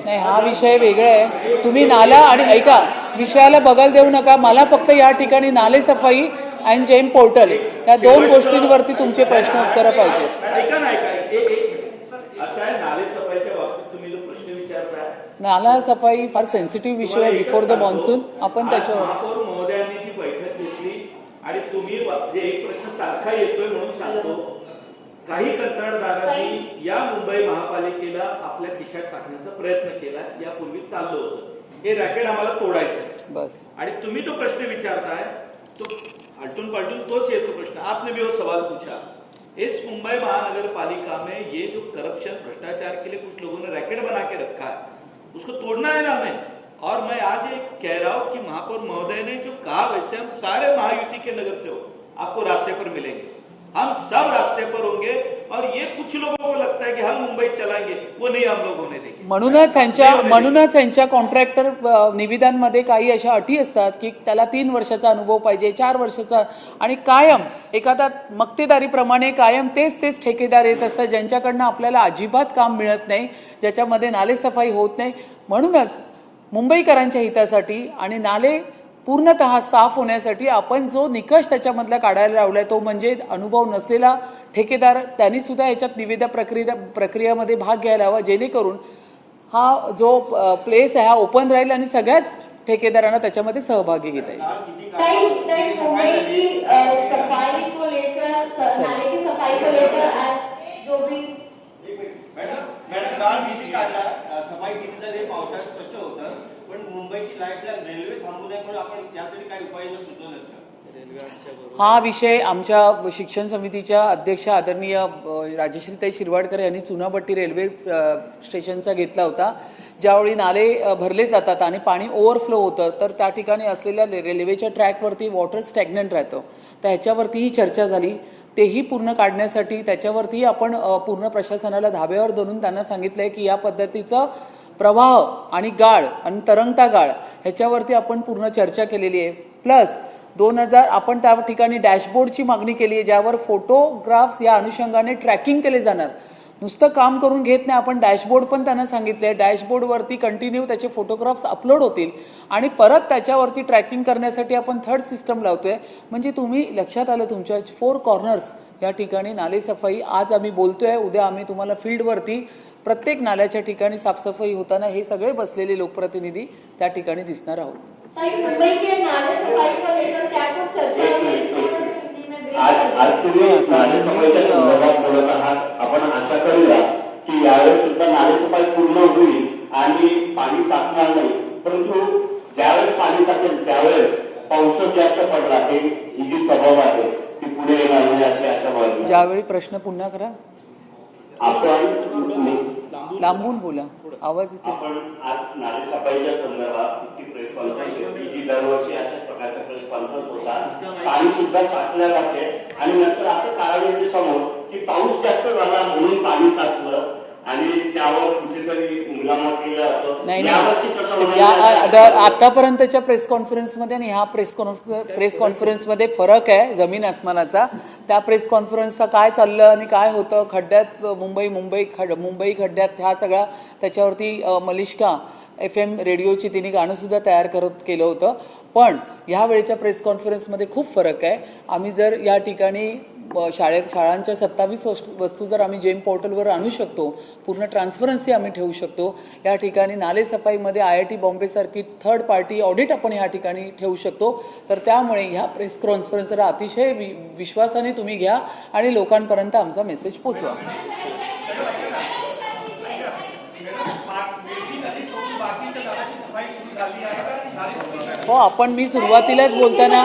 नाही, हा विषय वेगळा आहे. तुम्ही नाला आणि ऐका, विषयाला बगल देऊ नका. मला फक्त या ठिकाणी नाले सफाई आणि जेम पोर्टल या दोन गोष्टींवरती तुमचे प्रश्न उत्तर पाहिजे. ऐका ना, ऐका, एक मिनिट. असं आहे, नाले सफाईच्या बाबतीत तुम्ही जो प्रश्न विचारताय, नाला सफाई फार सेन्सिटिव्ह विषय आहे. बिफोर द मॉन्सून आपण त्याच्यावर महापौर महोदयांनी जी बैठक घेतली आणि तुम्ही जे एक प्रश्न सारखा येतोय म्हणून सांगतो, काही कंत्राटदारांनी या मुंबई महापालिकेला आपल्या खिशात टाकण्याचा प्रयत्न केला. यापूर्वी चाललं होतं, हे रॅकेट आम्हाला तोडायचं बस. आणि तुम्ही तो प्रश्न विचारताय तो आलटून पालटून तोच येतो प्रश्न. आपने भी वो सवाल पूछा, इस मुंबई महानगरपालिका में ये जो करप्शन भ्रष्टाचार के लिए कुछ लोगों ने रैकेट बना के रखा है, उसको तोड़ना है ना हमें. और मैं आज एक कह रहा हूं कि महापौर महोदय ने जो कहा, वैसे हम सारे महायुति के नगर सेवक आपको रास्ते पर मिलेंगे. हम सब रास्ते पर होंगे और ये कुछ लोगों को लगता है कि हम मुंबई चलाएंगे, वो नहीं हम लोग होने देंगे. म्हणूनच यांच्या कॉन्ट्रॅक्टर निविदांमध्ये काही अशा अटी असतात की त्याला 3 वर्षाचा अनुभव पाहिजे, 4 वर्षाचा, आणि कायम एखादा मक्तेदारीप्रमाणे कायम तेच ठेकेदार येत असतात ज्यांच्याकडनं आपल्याला अजिबात काम मिळत नाही, ज्याच्यामध्ये नालेसफाई होत नाही. म्हणूनच मुंबईकरांच्या हितासाठी आणि नाले पूर्णतः साफ होण्यासाठी आपण जो निकष त्याच्यामधला काढायला लावलाय तो म्हणजे अनुभव नसलेला ठेकेदार, त्यांनी सुद्धा याच्यात निविदा प्रक्रियेमध्ये भाग घ्यायला हवा, जेणेकरून हा जो प्लेस आहे हा ओपन राहील आणि सगळ्याच ठेकेदारांना त्याच्यामध्ये सहभागी घेता येईल. सफाई किती जर हे पावसाळ्यात स्पष्ट होतं, पण मुंबईची लाईफलाईन रेल्वे थांबू नये म्हणून आपण यासाठी काही उपाययोजना सुचवल्यात का? हा विषय आमच्या शिक्षण समितीच्या अध्यक्ष आदरणीय राजश्रीताई शिरवाडकर यांनी चुनाभट्टी रेल्वे स्टेशनचा घेतला होता. ज्यावेळी नाले भरले जातात आणि पाणी ओव्हरफ्लो होतं तर त्या ठिकाणी असलेल्या रेल्वेच्या ट्रॅकवरती वॉटर स्टॅग्नंट राहतं. तर ह्याच्यावरतीही चर्चा झाली. तेही पूर्ण काढण्यासाठी त्याच्यावरती आपण पूर्ण प्रशासनाला धाब्यावर धरून त्यांना सांगितलंय की या पद्धतीचं प्रवाह आणि गाळ आणि तरंगता गाळ ह्याच्यावरती आपण पूर्ण चर्चा केलेली आहे. प्लस 2000 आपण त्या ठिकाणी डॅशबोर्डची मागणी केली आहे, ज्यावर फोटोग्राफ्स या अनुषंगाने ट्रॅकिंग केले जाणार. नुसतं काम करून घेत नाही, आपण डॅशबोर्ड पण त्यांना सांगितलंय. डॅशबोर्डवरती कंटिन्यू त्याचे फोटोग्राफ्स अपलोड होतील आणि परत त्याच्यावरती ट्रॅकिंग करण्यासाठी आपण थर्ड सिस्टम लावतोय. म्हणजे तुम्ही लक्षात आलं, तुमच्या 4 कॉर्नर्स या ठिकाणी नालेसफाई आज आम्ही बोलतोय, उद्या आम्ही तुम्हाला फील्डवरती प्रत्येक नाल्याच्या ठिकाणी साफसफाई होताना हे सगळे बसलेले लोकप्रतिनिधी त्या ठिकाणी दिसणार आहोत. आज तुम्ही नालेसफाईच्या संदर्भात बोलत आहात. आपण आशा करूया की यावेळेस सुद्धा नालेसफाई पूर्ण होईल आणि पाणी साचणार नाही. परंतु ज्यावेळेस पाणी साचेल त्यावेळेस पाऊस जास्त पडला, ही जी स्वभाव आहे ती पुढे येणार नाही अशी आशा बाळगली. ज्यावेळी प्रश्न पुन्हा करा. आपण लांबून बोला, आवाज येतो. आपण आज नालेसफाईच्या संदर्भात इतकी प्रेस कॉन्फरन्स घेतली जी दरवर्षी अशाच प्रकारचा प्रेस कॉन्फरन्स होता. पाणी सुद्धा साचल्या जाते आणि नंतर असं कारण येते समोर की पाऊस जास्त झाला म्हणून पाणी साचलं आणि त्यावर कुठेतरी मुलामा केलं जातं. नाही यावर्षी कसं नाही, होणार? आतापर्यंतच्या प्रेस कॉन्फरन्समध्ये आणि ह्या प्रेस कॉन्फरन्समध्ये फरक आहे जमीन आसमानाचा. त्या प्रेस कॉन्फरन्सचा काय चाललं आणि काय होतं, खड्ड्यात मुंबई खड्ड्यात, ह्या सगळा त्याच्यावरती मलिष्का FM रेडिओची तिने गाणंसुद्धा तयार केलं होतं. पण ह्या वेळेच्या प्रेस कॉन्फरन्समध्ये खूप फरक आहे. आम्ही जर या ठिकाणी शाळांच्या 27 वस्तू जर आम्ही जेम पोर्टलवर आणू शकतो, पूर्ण ट्रान्सपरन्सी आम्ही ठेवू शकतो. या ठिकाणी नालेसफाईमध्ये IIT बॉम्बेसारखी थर्ड पार्टी ऑडिट आपण या ठिकाणी ठेवू शकतो. तर त्यामुळे ह्या प्रेस कॉन्फरन्सला अतिशय विश्वासाने तुम्ही घ्या आणि लोकांपर्यंत आमचा मेसेज पोचवा. हो, आपण मी सुरुवातीलाच बोलताना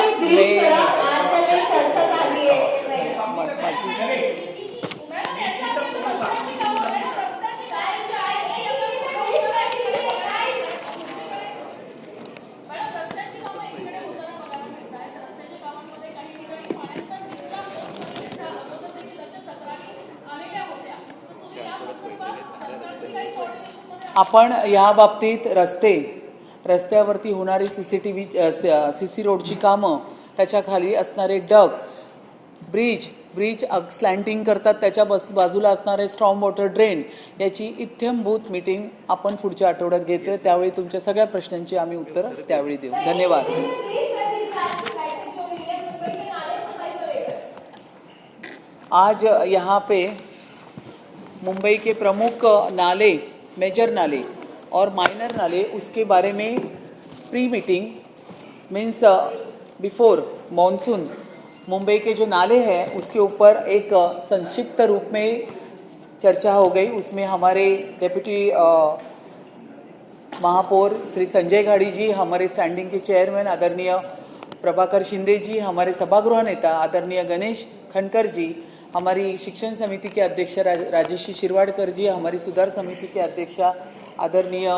आपण या बाबतीत रस्त्यावरती होणारी CC रोडची कामं, त्याच्या खाली असणारे डग, ब्रिज स्लॅन्टिंग करतात, त्याच्या बाजूला असणारे स्ट्रॉम वॉटर ड्रेन, याची इत्थंभूत मीटिंग आपण पुढच्या आठवड्यात घेतोय. त्यावेळी तुमच्या सगळ्या प्रश्नांची आम्ही उत्तरं त्यावेळी देऊ. धन्यवाद. आज यहाँ पे मुंबई के प्रमुख नाले, मेजर नाले और माइनर नाले, उसके बारे में pre meeting means before monsoon Mumbai के जो नाले हैं उसके ऊपर एक संक्षिप्त रूप में चर्चा हो गई. उसमें हमारे डेप्यूटी महापौर श्री संजय गाड़ी जी, हमारे स्टैंडिंग के चेयरमैन आदरणीय प्रभाकर शिंदे जी, हमारे सभागृह नेता आदरणीय गणेश खनकर जी, हमारी शिक्षण समिति के अध्यक्ष राजेशी शिरवाडकर जी, हमारी सुधार समिति के अध्यक्षा आदरणीय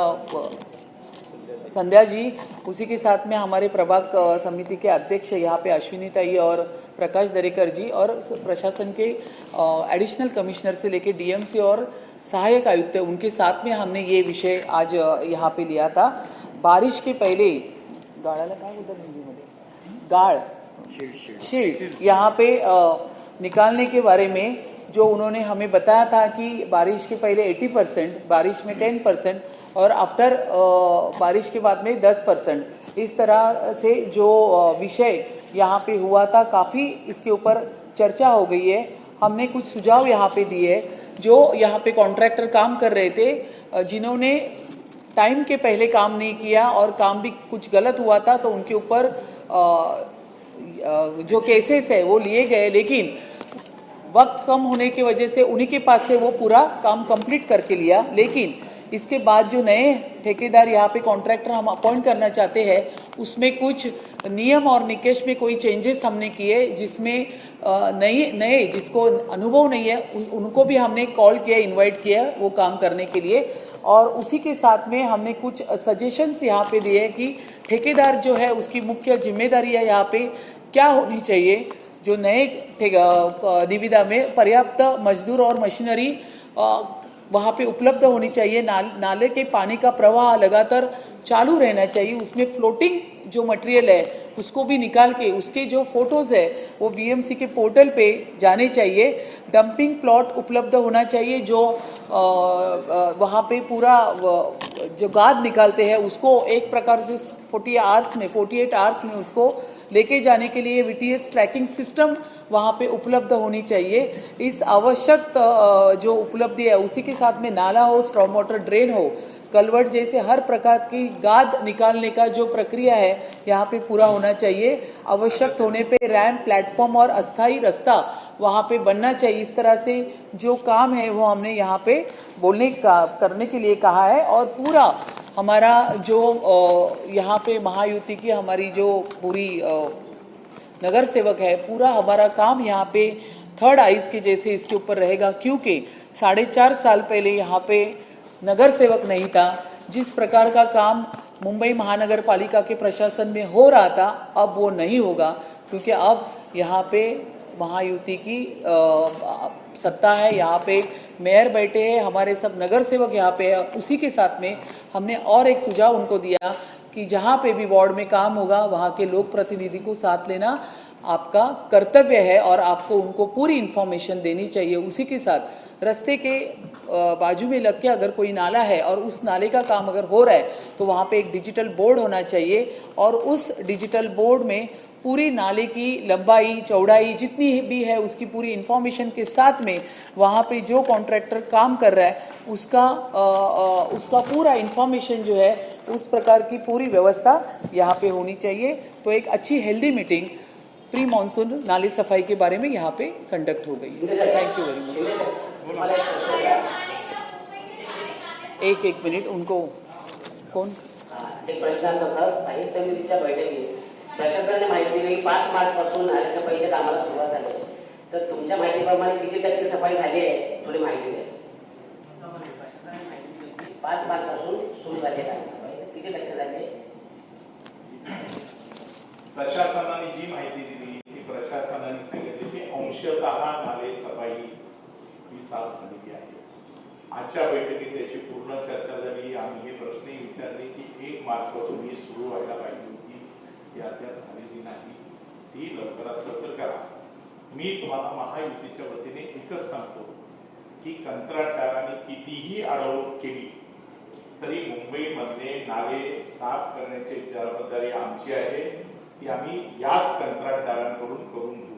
संध्या जी, उसी के साथ में हमारे प्रभाग समिति के अध्यक्ष यहाँ पे अश्विनी ताई और प्रकाश दरेकर जी, और प्रशासन के एडिशनल कमिश्नर से लेके DMC और सहायक आयुक्त, उनके साथ में हमने ये विषय आज यहाँ पे लिया था. बारिश के पहले गाड़ शील्ड यहाँ पे निकालने के बारे में जो उन्होंने हमें बताया था कि बारिश के पहले 80%, बारिश में 10% और आफ्टर बारिश के बाद में 10%, इस तरह से जो विषय यहाँ पे हुआ था, काफ़ी इसके ऊपर चर्चा हो गई है. हमने कुछ सुझाव यहाँ पे दिए जो यहाँ पे कॉन्ट्रैक्टर काम कर रहे थे, जिन्होंने टाइम के पहले काम नहीं किया और काम भी कुछ गलत हुआ था, तो उनके ऊपर जो केसेस है वो लिए गए, लेकिन वक्त कम होने की वजह से उन्हीं के पास से वो पूरा काम कंप्लीट करके लिया. लेकिन इसके बाद जो नए ठेकेदार यहाँ पे कॉन्ट्रैक्टर हम अपॉइंट करना चाहते हैं, उसमें कुछ नियम और निकेश में कोई चेंजेस हमने किए, जिसमें नए जिसको अनुभव नहीं है उनको भी हमने कॉल किया, इनवाइट किया वो काम करने के लिए. और उसी के साथ में हमने कुछ सजेशंस यहाँ पे दिए कि ठेकेदार जो है उसकी मुख्य जिम्मेदारियाँ यहाँ पे क्या होनी चाहिए. जो नए निविदा में पर्याप्त मजदूर और मशीनरी वहाँ पे उपलब्ध होनी चाहिए. नाले के पानी का प्रवाह लगातार चालू रहना चाहिए. उसमें फ्लोटिंग जो मटेरियल है उसको भी निकाल के उसके जो फोटोज है वो BMC के पोर्टल पे जाने चाहिए. डंपिंग प्लॉट उपलब्ध होना चाहिए, जो वहाँ पे पूरा जो गाद निकालते हैं उसको एक प्रकार से 48 आवर्स में उसको लेके जाने के लिए VTS ट्रैकिंग सिस्टम वहाँ पे उपलब्ध होनी चाहिए. इस आवश्यक जो उपलब्धि है उसी के साथ में नाला हो, स्ट्रॉम वाटर ड्रेन हो, कलवर्ट जैसे हर प्रकार की गाद निकालने का जो प्रक्रिया है यहाँ पे पूरा होना चाहिए. आवश्यक होने पे रैंप, प्लेटफॉर्म और अस्थायी रास्ता वहाँ पे बनना चाहिए. इस तरह से जो काम है वो हमने यहाँ पे करने के लिए कहा है. और पूरा हमारा जो यहाँ पे महायुति की हमारी जो पूरी नगर सेवक है, पूरा हमारा काम यहाँ पे थर्ड आइज के जैसे इसके ऊपर रहेगा, क्योंकि 4.5 साल पहले यहाँ पे नगर सेवक नहीं था। जिस प्रकार का काम मुंबई महानगर पालिका के प्रशासन में हो रहा था अब वो नहीं होगा, क्योंकि अब यहाँ पे महायुति की सत्ता है, यहाँ पे मेयर बैठे हैं, हमारे सब नगर सेवक यहाँ पे है। उसी के साथ में हमने और एक सुझाव उनको दिया कि जहाँ पे भी वार्ड में काम होगा वहाँ के लोक प्रतिनिधि को साथ लेना आपका कर्तव्य है और आपको उनको पूरी इन्फॉर्मेशन देनी चाहिए। उसी के साथ रास्ते के बाजू में लग के अगर कोई नाला है और उस नाले का काम अगर हो रहा है तो वहाँ पे एक डिजिटल बोर्ड होना चाहिए और उस डिजिटल बोर्ड में पूरी नाले की लंबाई चौड़ाई जितनी भी है उसकी पूरी इन्फॉर्मेशन के साथ में वहाँ पे जो कॉन्ट्रैक्टर काम कर रहा है उसका पूरा इन्फॉर्मेशन जो है उस प्रकार की पूरी व्यवस्था यहाँ पे होनी चाहिए। तो एक अच्छी हेल्दी मीटिंग प्री मानसून नाली सफाई के बारे में यहाँ पे कंडक्ट हो गई है। Thank you very much. एक मिनिट उनको कौन एक प्रश्न असा होता, स्थायी समितीच्या बैठकीत प्रशासनाने माहिती दिली 5 मार्च पासून नाले सफाईच्या कामाला सुरुवात झाली, तर तुमच्या माहितीप्रमाणे किती टक्के सफाई झाली आहे थोडी माहिती द्या। 5 मार्च पासून सुरू झाली आहे नाले सफाई, तर किती टक्के झाली आहे? प्रशासनाने जी माहिती दिली ती प्रशासनाने सांगितली की अंशतः नाले सफाई ही साफ झालेली आहे। आजच्या बैठकीत त्याची पूर्ण चर्चा झाली। आम्ही हे प्रश्नही विचारले की 1 मार्च पासून ही सुरू व्हायला पाहिजे होती, ती अद्याप झालेली नाही, ती लवकरात लवकर करा। मी तुम्हाला महायुतीच्या वतीने एकच सांगतो की कंत्राटदारांनी कितीही अडवणूक केली तरी मुंबईमधले नाले साफ करण्याची जबाबदारी आमची आहे, ती आम्ही याच कंत्राटदारांकडून करून घेऊ।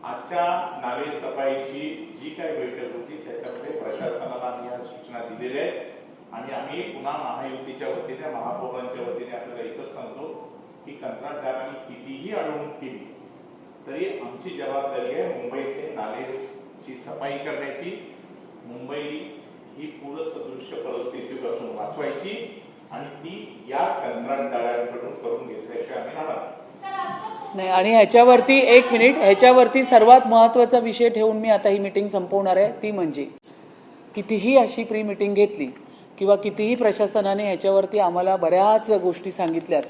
आजच्या नाले सफाईची जी काही बैठक होती त्याच्यामध्ये प्रशासनाला आम्ही या सूचना दिलेल्या आहेत आणि आम्ही पुन्हा महायुतीच्या वतीने महापौरांच्या वतीने आपल्याला एकच सांगतो की कंत्राटदारांनी कितीही अडवणूक केली तरी आमची जबाबदारी आहे मुंबईतले नालेची सफाई करण्याची, मुंबई ही पूरसदृश्य परिस्थितीपासून वाचवायची आणि ती याच कंत्राटदारांकडून करून घेतल्याशिवाय आम्ही राहणार नाही। आणि ह्याच्यावरती 1 मिनिट, ह्याच्यावरती सर्वात महत्त्वाचा विषय ठेवून मी आता ही मीटिंग संपवणार आहे, ती म्हणजे कितीही अशी प्री मीटिंग घेतली किंवा कितीही प्रशासनाने ह्याच्यावरती आम्हाला बऱ्याच गोष्टी सांगितल्यात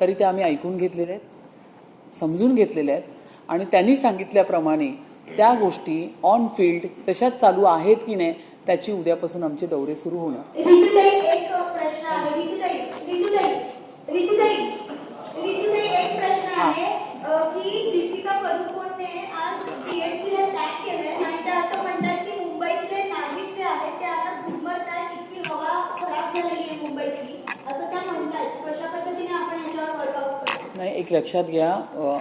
तरी त्या आम्ही ऐकून घेतलेल्या आहेत, समजून घेतलेल्या आहेत आणि त्यांनी सांगितल्याप्रमाणे त्या गोष्टी ऑन फील्ड तशाच चालू आहेत की नाही त्याची उद्यापासून आमचे दौरे सुरू होणार। एक प्रश्न आहे एक प्रश्न आहे की दीपिका पदुकोणने आज पीएमसीला टॅग केलंय आणि ते असं म्हणतात की मुंबईतले नागरिक जे आहेत ते आता घुमतात, इतकी हवा खराब झालेली आहे मुंबईची असं त्या म्हणतात। कशा पद्धतीने आपण याच्यावर वर्कआउट करतो? नाही, एक लक्षात घ्या,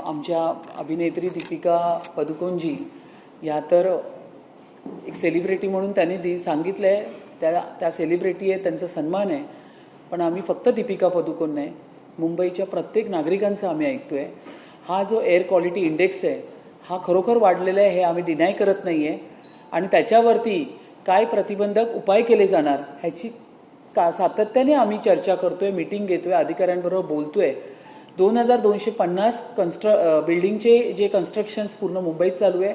आमच्या अभिनेत्री दीपिका पदुकोणजी या तर एक सेलिब्रिटी म्हणून त्यांनी सांगितलंय, त्या सेलिब्रिटी आहे, त्यांचा सन्मान आहे, पण आम्ही फक्त दीपिका पदुकोण नाही, मुंबईच्या प्रत्येक नागरिकांचं आम्ही ऐकतोय। हा जो एअर क्वालिटी इंडेक्स आहे हा खरोखर वाढलेला आहे, हे आम्ही डिनाय करत नाही आहे आणि त्याच्यावरती काय प्रतिबंधक उपाय केले जाणार ह्याची सातत्याने आम्ही चर्चा करतोय, मीटिंग घेतोय, अधिकाऱ्यांबरोबर बोलतोय। 2250 बिल्डिंगचे जे कन्स्ट्रक्शन्स पूर्ण मुंबईत चालू आहे,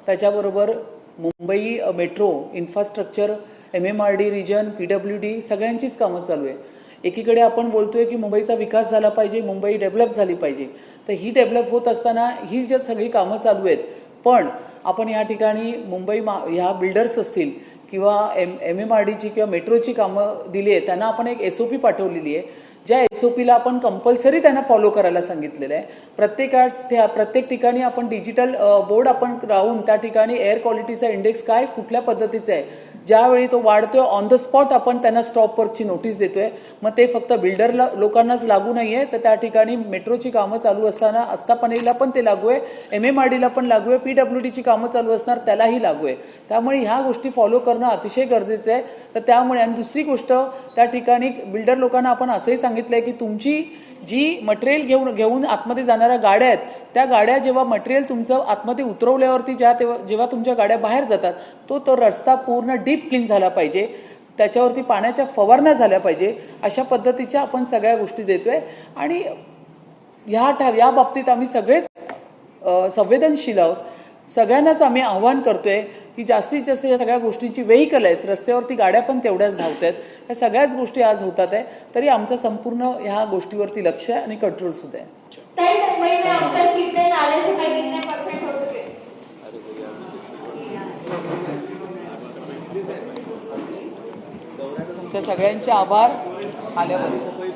त्याच्याबरोबर Mumbai metro infrastructure, MMRD region, PWD सगळ्यांचीच कामं चालू आहे। एकीकडे आपण बोलतोय की मुंबईचा विकास झाला पाहिजे, मुंबई डेव्हलप झाली पाहिजे, तर ही डेव्हलप होत असताना ही जी सगळी कामं चालू आहेत, पण आपण या ठिकाणी मुंबई ह्या बिल्डर्स असतील किंवा MMRDची किंवा मेट्रोची कामं दिली आहे त्यांना आपण एक SOP पाठवलेली आहे, ज्या SOPला आपण कंपल्सरी त्यांना फॉलो करायला सांगितलेलं आहे। प्रत्येक ठिकाणी आपण डिजिटल बोर्ड आपण राहून त्या ठिकाणी एअर क्वालिटीचा इंडेक्स काय कुठल्या पद्धतीचा आहे ज्यावेळी तो वाढतोय ऑन द स्पॉट आपण त्यांना स्टॉप वर्कची नोटीस देतोय। मग ते फक्त बिल्डर लोकांनाच लागू नाहीये, तर त्या ठिकाणी मेट्रोची कामं चालू असताना आस्थापनेला पण ते लागू आहे, MMRDला पण लागू आहे, PWDची कामं चालू असणार त्यालाही लागू आहे। त्यामुळे ह्या गोष्टी फॉलो करणं अतिशय गरजेचं आहे। तर त्यामुळे आणि दुसरी गोष्ट, त्या ठिकाणी बिल्डर लोकांना आपण असंही सांगितलंय की तुमची जी मटेरियल घेऊन आतमध्ये जाणाऱ्या गाड्या आहेत त्या गाड्या जेव्हा मटेरियल तुमचं आतमध्ये उतरवल्यावरती जेव्हा तुमच्या गाड्या बाहेर जातात तो रस्ता पूर्ण डीप क्लीन झाला पाहिजे, त्याच्यावरती पाण्याच्या फवारण्या झाल्या पाहिजे, अशा पद्धतीच्या आपण सगळ्या गोष्टी देतोय। आणि या बाबतीत आम्ही सगळेच संवेदनशील आहोत सगळ्यांनाच आम्ही आव्हान करतोय की जास्तीत जास्त या सगळ्या गोष्टींची व्हेइकल आहेस, रस्त्यावरती गाड्या पण तेवढ्याच धावत आहेत, ह्या सगळ्याच गोष्टी आज होतात आहे. तरी आमचं संपूर्ण ह्या गोष्टीवरती लक्ष आहे आणि कंट्रोल सुद्धा आहे. ताई, मुंबई में अब तक कितने नाले सफाई कितने % हो चुके? तुमच्या सगळ्यांचे आभार आल्याबद्दल.